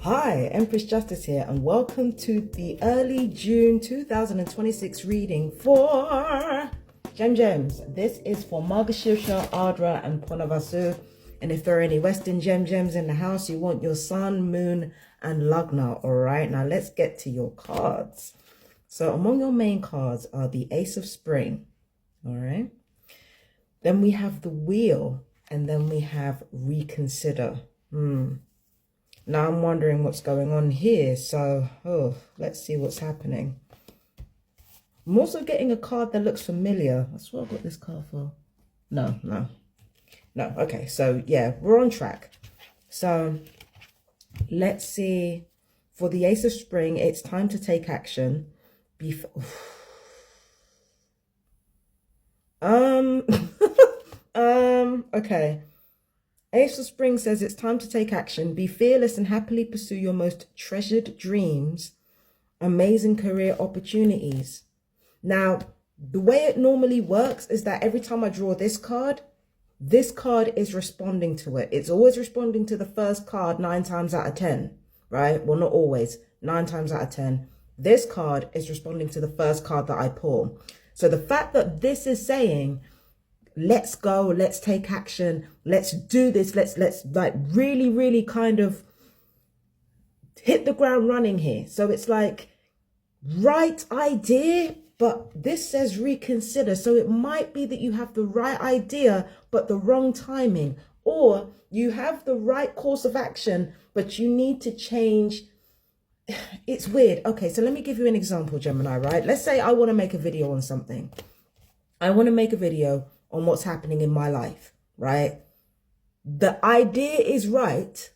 Hi, Empress Justice here, and welcome to the early June 2026 reading for Gems. This is for Margashirha, Ardra, and Purnavasu. And if there are any Western Gems in the house, you want your Sun, Moon, and Lagna. All right, now let's get to your cards. So among your main cards are the Ace of Spring. All right. Then we have the Wheel, and then we have Reconsider. Now I'm wondering what's going on here. So, let's see what's happening. I'm also getting a card that looks familiar. That's what I got this card for. No. Okay, so yeah, we're on track. So let's see. For the Ace of Spring, it's time to take action. Okay. Ace of Spring says it's time to take action. Be fearless and happily pursue your most treasured dreams. Amazing career opportunities. Now, the way it normally works is that every time I draw this card is responding to it. It's always responding to the first card 9 times out of 10, right? Well, not always. 9 times out of 10. This card is responding to the first card that I pull. So the fact that this is saying, let's go, let's take action, let's do this, let's like really kind of hit the ground running here. So it's like, right idea, but this says reconsider. So it might be that you have the right idea, but the wrong timing, or you have the right course of action, but you need to change. It's weird. Okay, so let me give you an example, Gemini, right? Let's say I want to make a video on something. I want to make a video on what's happening in my life, right? The idea is right,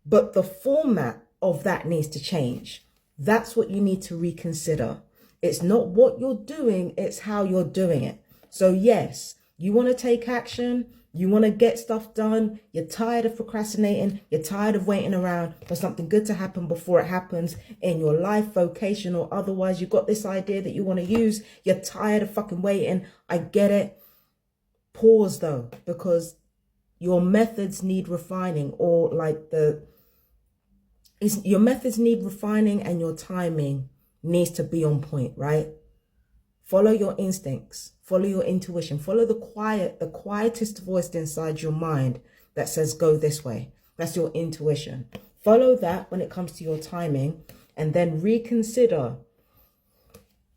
but the format of that needs to change. That's what you need to reconsider. It's not what you're doing, it's how you're doing it. So yes, you want to take action, you want to get stuff done, you're tired of procrastinating, you're tired of waiting around for something good to happen before it happens in your life, vocation, or otherwise. You've got this idea that you want to use, you're tired of fucking waiting. I get it. Pause though, because your methods need refining, or like your methods need refining, and your timing needs to be on point, right? Follow your instincts, follow your intuition, follow the quietest voice inside your mind that says go this way. That's your intuition. Follow that when it comes to your timing, and then reconsider.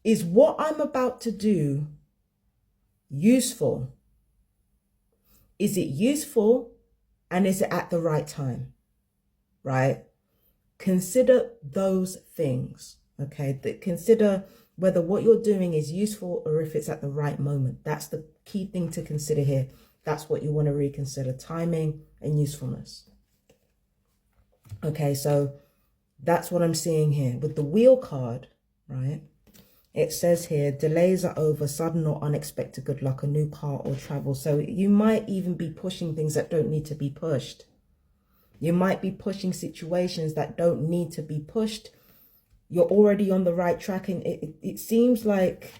Is what I'm about to do useful? Is it useful, and is it at the right time, right? Consider those things, okay? Consider whether what you're doing is useful or if it's at the right moment. That's the key thing to consider here. That's what you want to reconsider, timing and usefulness. Okay, so that's what I'm seeing here. With the Wheel card, right? It says here, delays are over, sudden or unexpected good luck, a new car or travel. So you might even be pushing things that don't need to be pushed. You might be pushing situations that don't need to be pushed. You're already on the right track. And it seems like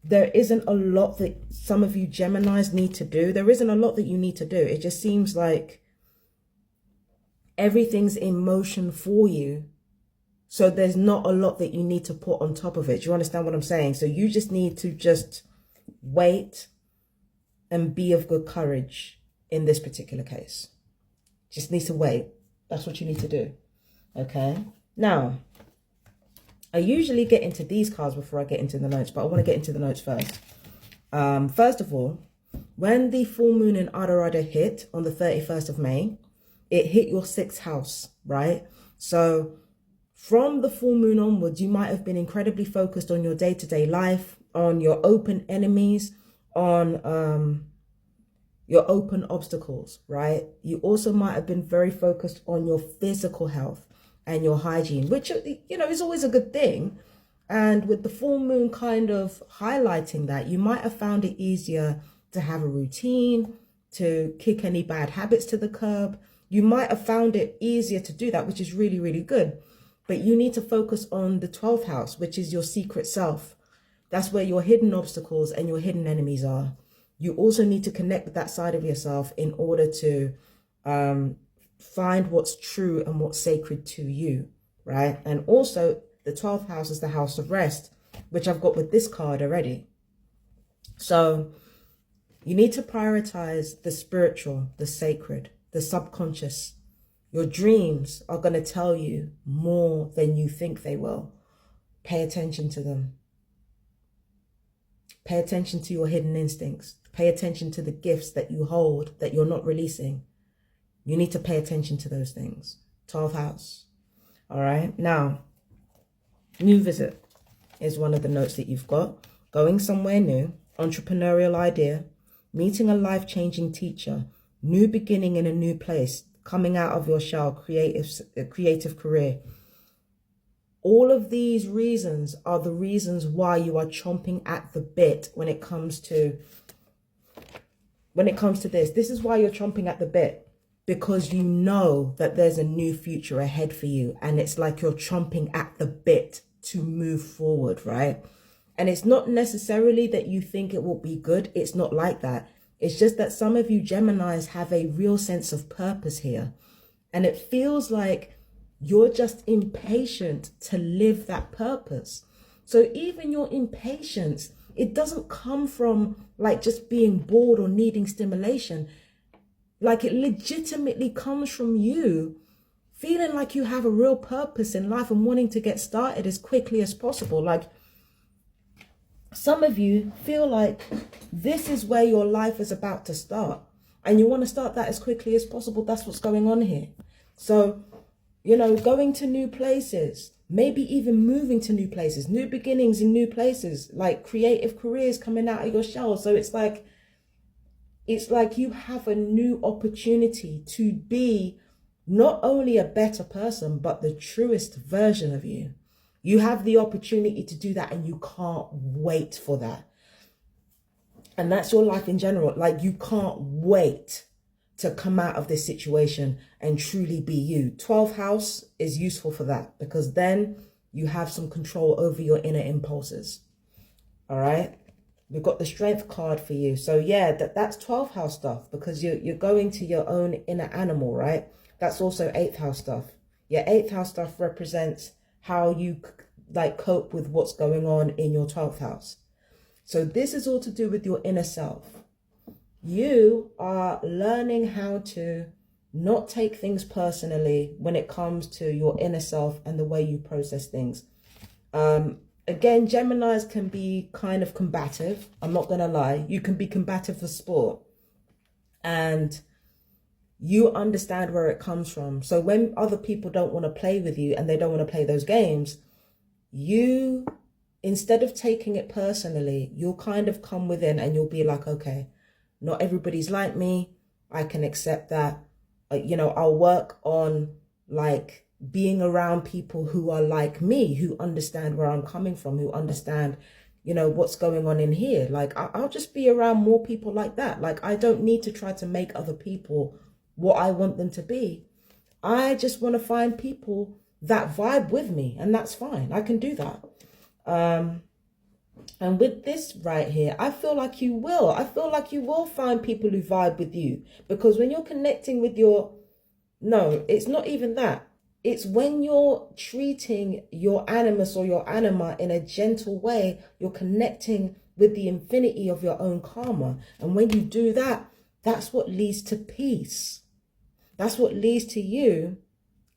there isn't a lot that some of you Geminis need to do. There isn't a lot that you need to do. It just seems like everything's in motion for you. So there's not a lot that you need to put on top of it. Do you understand what I'm saying? So you just need to just wait and be of good courage in this particular case. Just need to wait. That's what you need to do. Okay. Now, I usually get into these cards before I get into the notes, but I want to get into the notes first. First of all, when the full moon in Adarada hit on the 31st of May, it hit your 6th house, right? So from the full moon onwards, you might have been incredibly focused on your day-to-day life, on your open enemies, on your open obstacles, right? You also might have been very focused on your physical health and your hygiene, which, you know, is always a good thing. And with the full moon kind of highlighting that, you might have found it easier to have a routine, to kick any bad habits to the curb. You might have found it easier to do that, which is really, really good. But you need to focus on the 12th house, which is your secret self. That's where your hidden obstacles and your hidden enemies are. You also need to connect with that side of yourself in order to find what's true and what's sacred to you, right? And also the 12th house is the house of rest, which I've got with this card already. So you need to prioritize the spiritual, the sacred, the subconscious. Your dreams are going to tell you more than you think they will. Pay attention to them. Pay attention to your hidden instincts. Pay attention to the gifts that you hold that you're not releasing. You need to pay attention to those things. 12th house. All right. Now, new visit is one of the notes that you've got. Going somewhere new, entrepreneurial idea, meeting a life-changing teacher, new beginning in a new place, coming out of your shell, creative career. All of these reasons are the reasons why you are chomping at the bit when it comes to this. This is why you're chomping at the bit, because you know that there's a new future ahead for you, and it's like you're chomping at the bit to move forward, right? And it's not necessarily that you think it will be good. It's not like that. It's just that some of you Geminis have a real sense of purpose here, and it feels like you're just impatient to live that purpose. So even your impatience, it doesn't come from like just being bored or needing stimulation. Like it legitimately comes from you feeling like you have a real purpose in life and wanting to get started as quickly as possible. Like some of you feel like this is where your life is about to start and you want to start that as quickly as possible. That's what's going on here. So, you know, going to new places, maybe even moving to new places, new beginnings in new places, like creative careers coming out of your shell. So it's like you have a new opportunity to be not only a better person, but the truest version of you. You have the opportunity to do that and you can't wait for that. And that's your life in general. Like you can't wait to come out of this situation and truly be you. 12th house is useful for that because then you have some control over your inner impulses. All right. We've got the strength card for you. So yeah, that's 12th house stuff because you're going to your own inner animal, right? That's also 8th house stuff. Your 8th house stuff represents how you like cope with what's going on in your 12th house. So this is all to do with your inner self. You are learning how to not take things personally when it comes to your inner self and the way you process things. Again, Geminis can be kind of combative. I'm not going to lie. You can be combative for sport. And you understand where it comes from. So when other people don't want to play with you and they don't want to play those games, you, instead of taking it personally, you'll kind of come within and you'll be like, okay, not everybody's like me. I can accept that. You know, I'll work on like being around people who are like me, who understand where I'm coming from, who understand, you know, what's going on in here. Like, I'll just be around more people like that. Like, I don't need to try to make other people what I want them to be. I just want to find people that vibe with me, and that's fine. I can do that. And with this right here, I feel like you will. I feel like you will find people who vibe with you. Because when you're connecting with your... No, it's not even that. It's when you're treating your animus or your anima in a gentle way, you're connecting with the infinity of your own karma. And when you do that, that's what leads to peace. That's what leads to you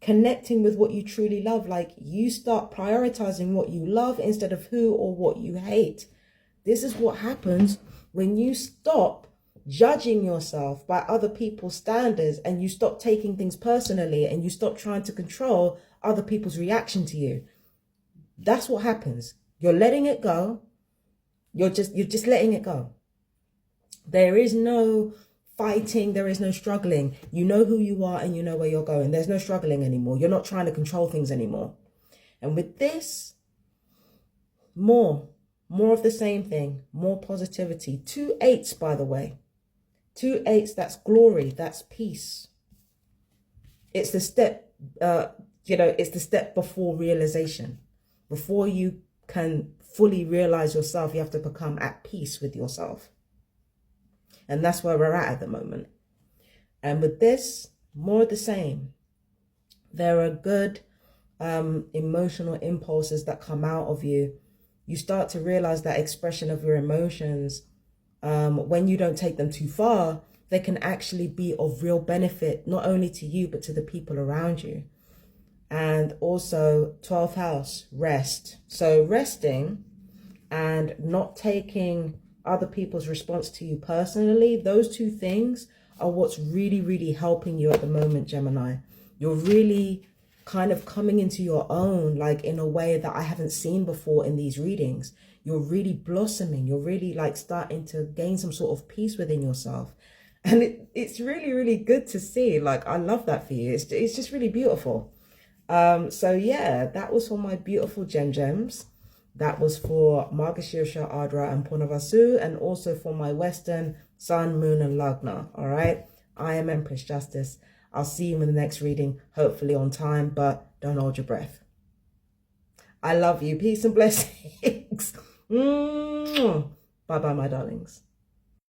connecting with what you truly love. Like you start prioritizing what you love instead of who or what you hate. This is what happens when you stop judging yourself by other people's standards and you stop taking things personally and you stop trying to control other people's reaction to you. That's what happens. You're letting it go. You're just letting it go. There is no fighting. There is no struggling. You know who you are and you know where you're going. There's no struggling anymore. You're not trying to control things anymore. And with this, more of the same thing, more positivity. 2 8s, by the way. 2 8s, that's glory, that's peace. It's the step, it's the step before realization. Before you can fully realize yourself, you have to become at peace with yourself. And that's where we're at the moment. And with this, more of the same. There are good emotional impulses that come out of you. You start to realize that expression of your emotions, when you don't take them too far, they can actually be of real benefit, not only to you, but to the people around you. And also 12th house, rest. So resting and not taking other people's response to you personally, those two things are what's really, really helping you at the moment, Gemini. You're really kind of coming into your own, like in a way that I haven't seen before in these readings. You're really blossoming. You're really like starting to gain some sort of peace within yourself. And it's really, really good to see. Like, I love that for you. It's just really beautiful. So yeah, that was for my beautiful gems. That was for Margashirsha, Ardra, and Purnavasu, and also for my Western Sun, Moon, and Lagna. All right. I am Empress Justice. I'll see you in the next reading, hopefully on time, but don't hold your breath. I love you. Peace and blessings. Bye-bye, my darlings.